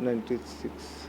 96।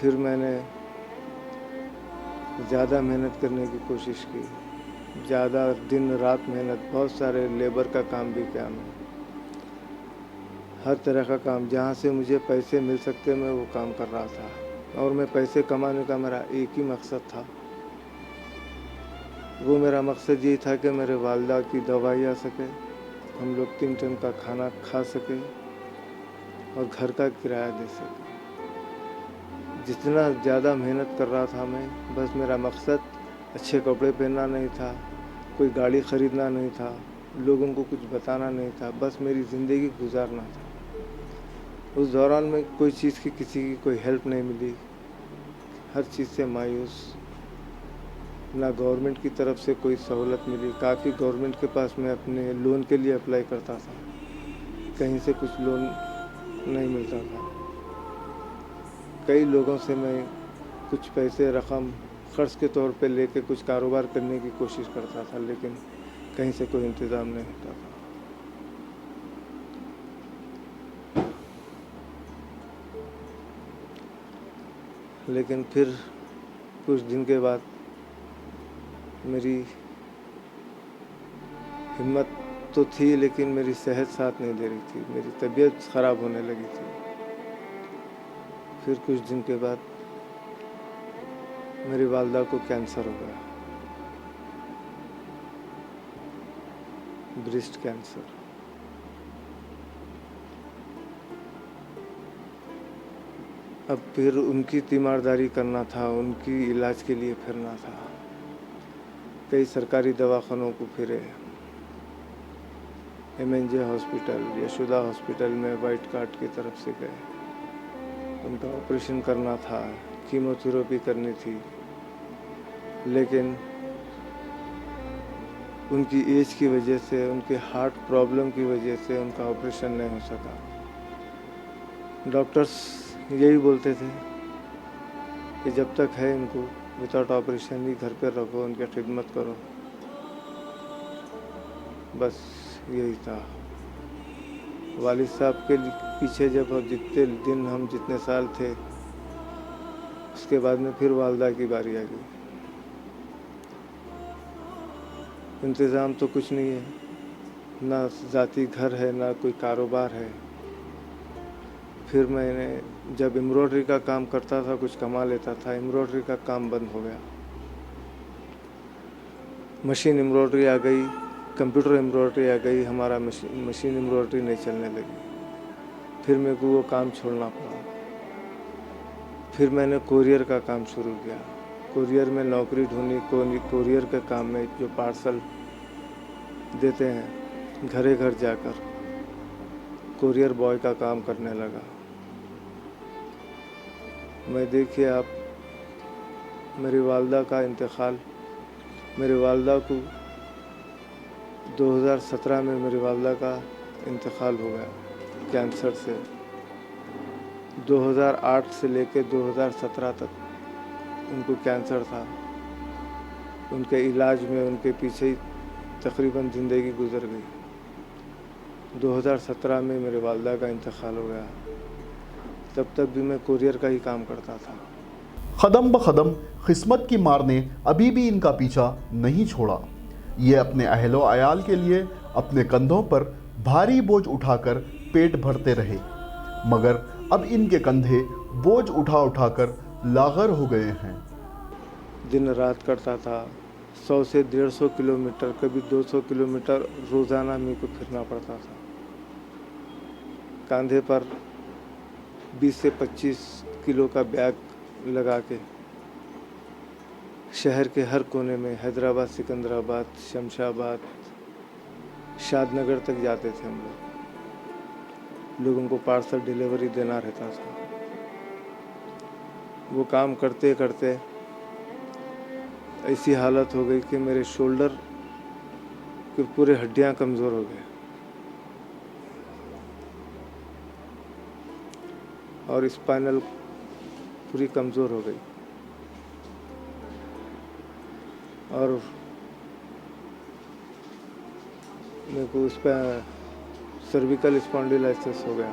پھر میں نے زیادہ محنت کرنے کی کوشش کی، زیادہ دن رات محنت، بہت سارے لیبر کا کام بھی کیا میں، ہر طرح کا کام جہاں سے مجھے پیسے مل سکتے میں وہ کام کر رہا تھا، اور میں پیسے کمانے کا میرا ایک ہی مقصد تھا، وہ میرا مقصد یہی تھا کہ میرے والدہ کی دوائی آ سکے، ہم لوگ 3 ٹائم کا کھانا کھا سکیں اور گھر کا کرایہ دے سکیں۔ جتنا زیادہ محنت کر رہا تھا میں، بس میرا مقصد اچھے کپڑے پہننا نہیں تھا، کوئی گاڑی خریدنا نہیں تھا، لوگوں کو کچھ بتانا نہیں تھا، بس میری زندگی گزارنا تھا۔ اس دوران میں کوئی چیز کی کسی کی کوئی ہیلپ نہیں ملی، ہر چیز سے مایوس، نہ گورنمنٹ کی طرف سے کوئی سہولت ملی۔ کافی گورنمنٹ کے پاس میں اپنے لون کے لیے اپلائی کرتا تھا، کہیں سے کچھ لون نہیں ملتا تھا۔ کئی لوگوں سے میں کچھ پیسے رقم قرض کے طور پہ لے کے کچھ کاروبار کرنے کی کوشش کرتا تھا، لیکن کہیں سے کوئی انتظام نہیں ہوتا تھا۔ لیکن پھر کچھ دن کے بعد میری ہمت تو تھی، لیکن میری صحت ساتھ نہیں دے رہی تھی، میری طبیعت خراب ہونے لگی تھی۔ پھر کچھ دن کے بعد میری والدہ کو کینسر ہو گیا، بریسٹ کینسر۔ اب پھر ان کی تیمارداری کرنا تھا، ان کی علاج کے لیے پھرنا تھا، کئی سرکاری دواخانوں کو پھرے، MNJ ہاسپٹل، یشودا ہاسپٹل میں وائٹ کارڈ کی طرف سے گئے، ان کا آپریشن کرنا تھا، کیمو تھراپی کرنی تھی، لیکن ان کی ایج کی وجہ سے، ان کے ہارٹ پرابلم کی وجہ سے ان کا آپریشن نہیں ہو سکا۔ ڈاکٹرز یہی بولتے تھے کہ جب تک ہے ان کو وداؤٹ آپریشن ہی گھر پہ رکھو، ان کی خدمت کرو، بس یہی تھا۔ والد صاحب کے پیچھے جب جتنے دن، ہم جتنے سال تھے، اس کے بعد میں پھر والدہ کی باری آ گئی۔ انتظام تو کچھ نہیں ہے، نہ ذاتی گھر ہے، نہ کوئی کاروبار ہے۔ پھر میں نے جب ایمبرائڈری کا کام کرتا تھا، کچھ کما لیتا تھا، ایمبرائڈری کا کام بند ہو گیا، مشین ایمبرائڈری آ گئی، کمپیوٹر ایمبرائڈری آ گئی، ہمارا مشین ایمبرائڈری نہیں چلنے لگی، پھر میرے کو وہ کام چھوڑنا پڑا۔ پھر میں نے کوریئر کا کام شروع کیا، کوریئر میں نوکری ڈھونڈی، کوریئر کے کام میں جو پارسل دیتے ہیں گھر گھر جا کر، کوریئر بوائے کا کام کرنے لگا۔ میں دیکھیے آپ، میری والدہ کا انتقال، میری والدہ کو 2017 میں میری والدہ کا انتقال ہو گیا کینسر سے۔ 2008 سے لے کے 2017 تک ان کو کینسر تھا، ان کے علاج میں، ان کے پیچھے ہی تقریباً زندگی گزر گئی۔ 2017 میں میری والدہ کا انتقال ہو گیا، تب تک بھی میں کوریئر کا ہی کام کرتا تھا۔ قدم بقدم قسمت کی مار نے ابھی بھی ان کا پیچھا نہیں چھوڑا۔ یہ اپنے اہل و عیال کے لیے اپنے کندھوں پر بھاری بوجھ اٹھا کر پیٹ بھرتے رہے، مگر اب ان کے کندھے بوجھ اٹھا اٹھا کر لاغر ہو گئے ہیں۔ دن رات کرتا تھا، 100 سے 150 کلومیٹر، کبھی 200 کلومیٹر روزانہ میرے کو پھرنا پڑتا تھا، کاندھے پر 20 سے 25 کلو کا بیگ لگا کے شہر کے ہر کونے میں، حیدرآباد، سکندرآباد، شمشاباد، شاد نگر تک جاتے تھے ہم لوگوں کو پارسل ڈیلیوری دینا رہتا تھا۔ وہ کام کرتے کرتے ایسی حالت ہو گئی کہ میرے شولڈر کے پورے ہڈیاں کمزور ہو گئے اور اسپائنل پوری کمزور ہو گئی، اور میرے کو اس پہ سرویکل اسپونڈیلائسس ہو گیا،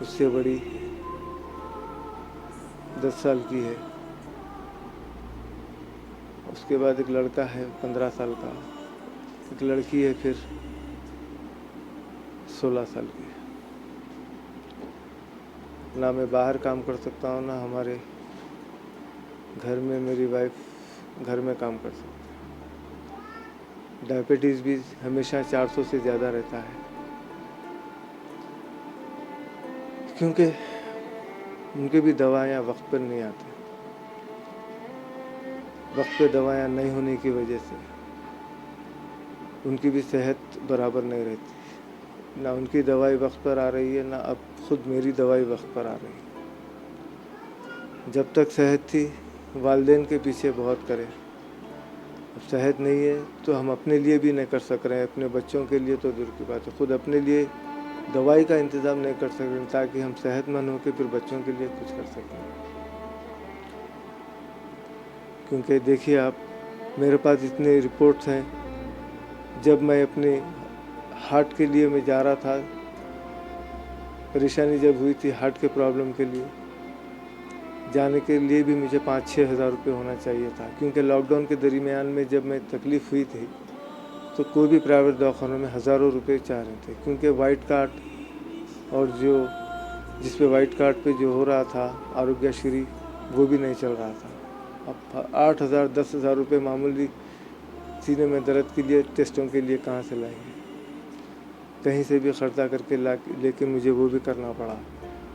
اس سے بڑی 10 سال کی ہے. اس کے بعد ایک لڑکا ہے 15 سال کا, ایک لڑکی ہے پھر 16 سال کی. نہ میں باہر کام کر سکتا ہوں, نہ ہمارے گھر میں میری وائف گھر میں کام کر سکتی. ڈائبٹیز بھی ہمیشہ 400 سے زیادہ رہتا ہے, کیونکہ ان کی بھی دوائیاں وقت پر نہیں آتی. وقت پہ دوائیاں نہیں ہونے کی وجہ سے ان کی بھی صحت برابر نہیں رہتی. نہ ان کی دوائی وقت پر آ رہی ہے, نہ اب خود میری دوائی وقت پر آ رہی ہے. جب تک صحت تھی والدین کے پیچھے بہت کرے, اب صحت نہیں ہے تو ہم اپنے لیے بھی نہیں کر سک رہے ہیں, اپنے بچوں کے لیے تو دور کی بات ہے, خود اپنے لیے دوائی کا انتظام نہیں کر سک رہے تاکہ ہم صحت مند ہو کے پھر بچوں کے لیے کچھ کر سکیں. کیونکہ دیکھیے آپ, میرے پاس اتنے رپورٹس ہیں. جب میں اپنے ہارٹ کے لیے میں جا رہا تھا, پریشانی جب ہوئی تھی ہارٹ کے پرابلم کے لیے, جانے کے لیے بھی مجھے 5-6 ہزار روپے ہونا چاہیے تھا. کیونکہ لاک ڈاؤن کے درمیان میں جب میں تکلیف ہوئی تھی تو کوئی بھی پرائیویٹ دواخانوں میں ہزاروں روپے چاہ رہے تھے, کیونکہ وائٹ کارڈ اور جو جس پہ وائٹ کارڈ پہ جو ہو رہا تھا آروگیہ شری وہ بھی نہیں چل رہا تھا. اب 8,000-10,000 روپے معمولی سینے میں درد کے لیے ٹیسٹوں کے لیے کہاں سے لائیں گے؟ کہیں سے بھی خرچہ کر کے لے کے مجھے وہ بھی کرنا پڑا.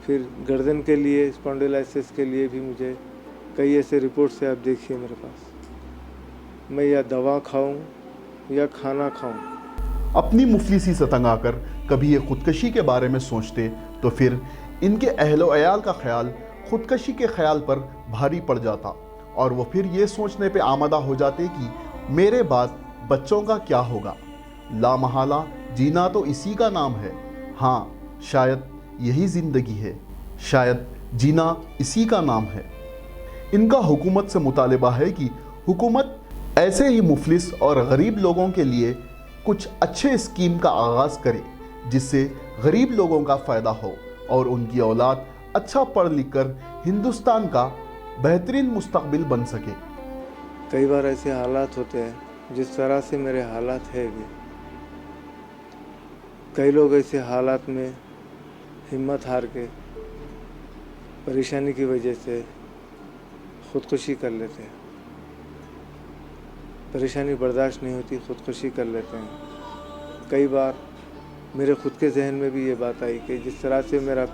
پھر گردن کے لیے اسپونڈیلائسس کے لیے بھی مجھے کئی ایسے رپورٹس ہیں. آپ دیکھیے میرے پاس, میں یا دوا کھاؤں یا کھانا کھاؤں. اپنی مفلسی سے تنگ آ کر کبھی یہ خودکشی کے بارے میں سوچتے تو پھر ان کے اہل و عیال کا خیال خودکشی کے خیال پر بھاری پڑ جاتا, اور وہ پھر یہ سوچنے پہ آمادہ ہو جاتے کہ میرے بعد بچوں کا کیا ہوگا. لا محالہ جینا تو اسی کا نام ہے. ہاں, شاید یہی زندگی ہے, شاید جینا اسی کا نام ہے. ان کا حکومت سے مطالبہ ہے کہ حکومت ایسے ہی مفلس اور غریب لوگوں کے لیے کچھ اچھے اسکیم کا آغاز کرے جس سے غریب لوگوں کا فائدہ ہو اور ان کی اولاد اچھا پڑھ لکھ کر ہندوستان کا بہترین مستقبل بن سکے. کئی بار ایسے حالات ہوتے ہیں جس طرح سے میرے حالات ہے بھی, کئی لوگ ایسے حالات میں ہمت ہار کے پریشانی کی وجہ سے خودکشی کر لیتے ہیں. پریشانی برداشت نہیں ہوتی, خودکشی کر لیتے ہیں. کئی بار میرے خود کے ذہن میں بھی یہ بات آئی کہ جس طرح سے میرا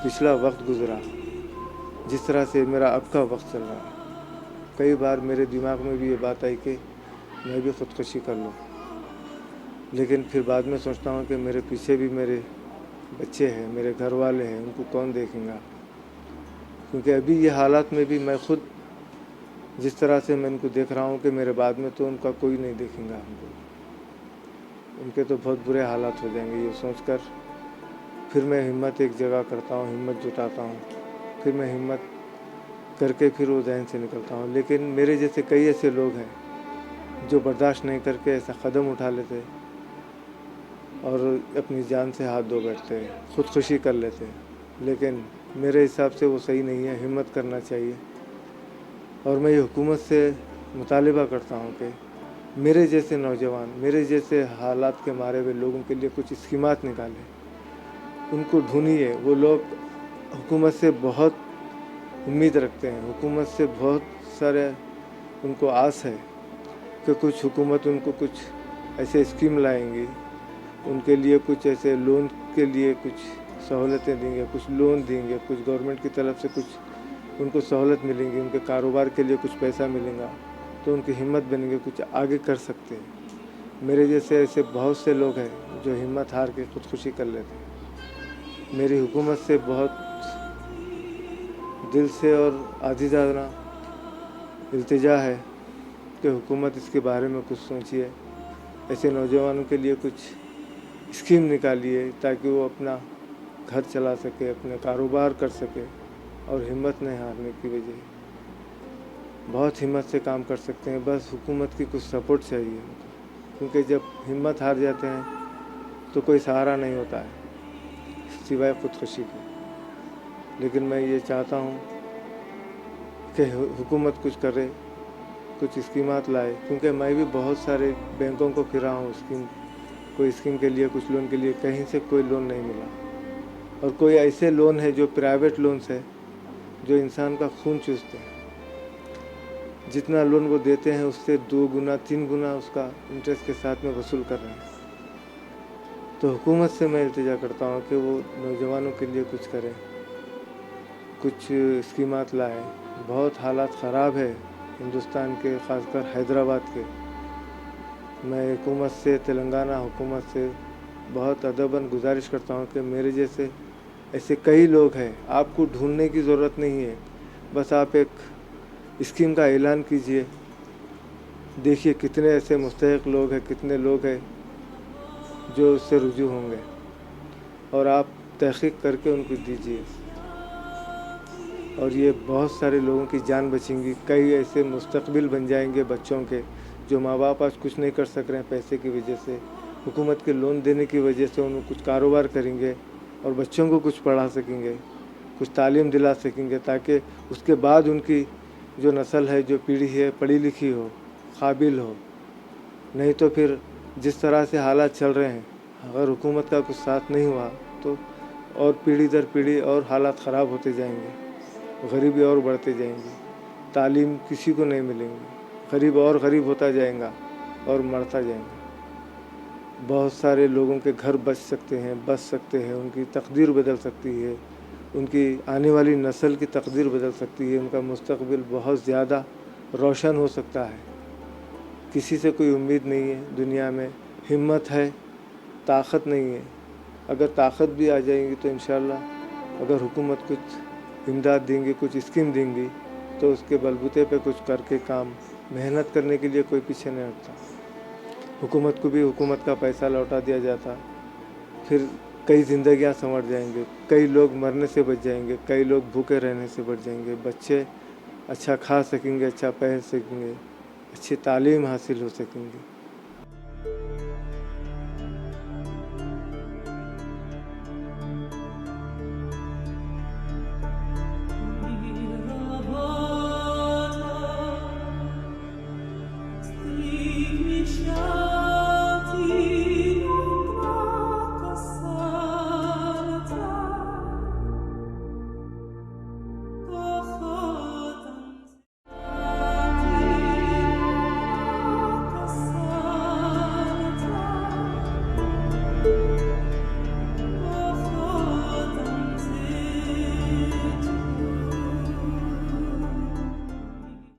پچھلا وقت گزرا, جس طرح سے میرا اب کا وقت چل رہا ہے, کئی بار میرے دماغ میں بھی یہ بات آئی کہ میں بھی خودکشی کر لوں. لیکن پھر بعد میں سوچتا ہوں کہ میرے پیچھے بھی میرے بچے ہیں, میرے گھر والے ہیں, ان کو کون دیکھیں گا. کیونکہ ابھی یہ حالات میں بھی میں خود جس طرح سے میں ان کو دیکھ رہا ہوں کہ میرے بعد میں تو ان کا کوئی نہیں دیکھیں گا. ہم کو ان کے تو بہت برے حالات ہو جائیں گے. یہ سوچ کر پھر میں ہمت ایک جگہ کرتا ہوں, ہمت جٹاتا ہوں, پھر میں ہمت کر کے پھر وہ ذہن سے نکلتا ہوں. لیکن میرے جیسے کئی ایسے لوگ ہیں جو برداشت نہیں کر کے ایسا قدم اٹھا لیتے اور اپنی جان سے ہاتھ دھو بیٹھتے ہیں, خودکشی کر لیتے ہیں. لیکن میرے حساب سے وہ صحیح نہیں ہے, ہمت کرنا چاہیے. اور میں یہ حکومت سے مطالبہ کرتا ہوں کہ میرے جیسے نوجوان, میرے جیسے حالات کے مارے ہوئے لوگوں کے لیے کچھ اسکیمات نکالیں, ان کو ڈھونڈیے. وہ لوگ حکومت سے بہت امید رکھتے ہیں, حکومت سے بہت سارے ان کو آس ہے کہ کچھ حکومت ان کو کچھ ایسے اسکیم لائیں گی, ان کے لیے کچھ ایسے لون کے لیے کچھ سہولتیں دیں گے, کچھ لون دیں گے, کچھ گورنمنٹ کی طرف سے کچھ ان کو سہولت ملیں گی, ان کے کاروبار کے لیے کچھ پیسہ ملے گا تو ان کی ہمت بنے گی, کچھ آگے کر سکتے ہیں. میرے جیسے ایسے بہت سے لوگ ہیں جو ہمت ہار کے خودکشی کر لیتے ہیں. میری حکومت سے بہت دل سے اور عاجزانہ التجا ہے کہ حکومت اس کے بارے میں کچھ سوچیے, ایسے نوجوانوں کے لیے کچھ اسکیم نکالیے تاکہ وہ اپنا گھر چلا سکے, اپنے کاروبار کر سکے. اور ہمت نہیں ہارنے کی وجہ بہت ہمت سے کام کر سکتے ہیں, بس حکومت کی کچھ سپورٹ چاہیے. کیونکہ جب ہمت ہار جاتے ہیں تو کوئی سہارا نہیں ہوتا ہے سوائے خودکشی کے. لیکن میں یہ چاہتا ہوں کہ حکومت کچھ کرے، کچھ اسکیمات لائے، کیونکہ میں بھی بہت سارے بینکوں کو پھرا ہوں، کوئی اسکیم کے لیے، کچھ لون کے لیے، کہیں سے کوئی لون نہیں ملا۔ اور کوئی ایسے لون ہے جو پرائیویٹ لونز ہے جو انسان کا خون چوستے ہیں، جتنا لون وہ دیتے ہیں اس سے 2 گنا 3 گنا اس کا انٹرسٹ کے ساتھ میں وصول کر رہے ہیں۔ تو حکومت سے میں التجا کرتا ہوں کہ وہ نوجوانوں کے لیے کچھ کریں، کچھ اسکیمات لائیں۔ بہت حالات خراب ہے ہندوستان کے، خاص کر حیدرآباد کے۔ میں حکومت سے، تلنگانہ حکومت سے بہت ادباً گزارش کرتا ہوں کہ میرے جیسے ایسے کئی لوگ ہیں، آپ کو ڈھونڈنے کی ضرورت نہیں ہے، بس آپ ایک اسکیم کا اعلان کیجئے، دیکھیے کتنے ایسے مستحق لوگ ہیں، کتنے لوگ ہیں جو اس سے رجوع ہوں گے، اور آپ تحقیق کر کے ان کو دیجئے، اور یہ بہت سارے لوگوں کی جان بچیں گی۔ کئی ایسے مستقبل بن جائیں گے بچوں کے، جو ماں باپ آج کچھ نہیں کر سک رہے ہیں پیسے کی وجہ سے، حکومت کے لون دینے کی وجہ سے ان کو کچھ کاروبار کریں گے اور بچوں کو کچھ پڑھا سکیں گے، کچھ تعلیم دلا سکیں گے، تاکہ اس کے بعد ان کی جو نسل ہے، جو پیڑھی ہے، پڑھی لکھی ہو، قابل ہو۔ نہیں تو پھر جس طرح سے حالات چل رہے ہیں، اگر حکومت کا کچھ ساتھ نہیں ہوا تو اور پیڑھی در پیڑھی اور حالات خراب ہوتے جائیں گے، غریبی اور بڑھتے جائیں گی، تعلیم کسی کو نہیں ملیں گی، غریب اور غریب ہوتا جائے گا اور مرتا جائے گا۔ بہت سارے لوگوں کے گھر بچ سکتے ہیں، ان کی تقدیر بدل سکتی ہے، ان کی آنے والی نسل کی تقدیر بدل سکتی ہے، ان کا مستقبل بہت زیادہ روشن ہو سکتا ہے۔ کسی سے کوئی امید نہیں ہے دنیا میں، ہمت ہے، طاقت نہیں ہے۔ اگر طاقت بھی آ جائے گی تو انشاءاللہ اگر حکومت کچھ امداد دیں گی، کچھ اسکیم دیں گی، تو اس کے بلبوتے پہ کچھ کر کے کام، محنت کرنے کے لیے کوئی پیچھے نہیں ہٹتا۔ حکومت کو بھی حکومت کا پیسہ لوٹا دیا جاتا، پھر کئی زندگیاں سنور جائیں گے، کئی لوگ مرنے سے بچ جائیں گے، کئی لوگ بھوکے رہنے سے بچ جائیں گے، بچے اچھا کھا سکیں گے، اچھا پہن سکیں گے، اچھی تعلیم حاصل ہو سکیں گے۔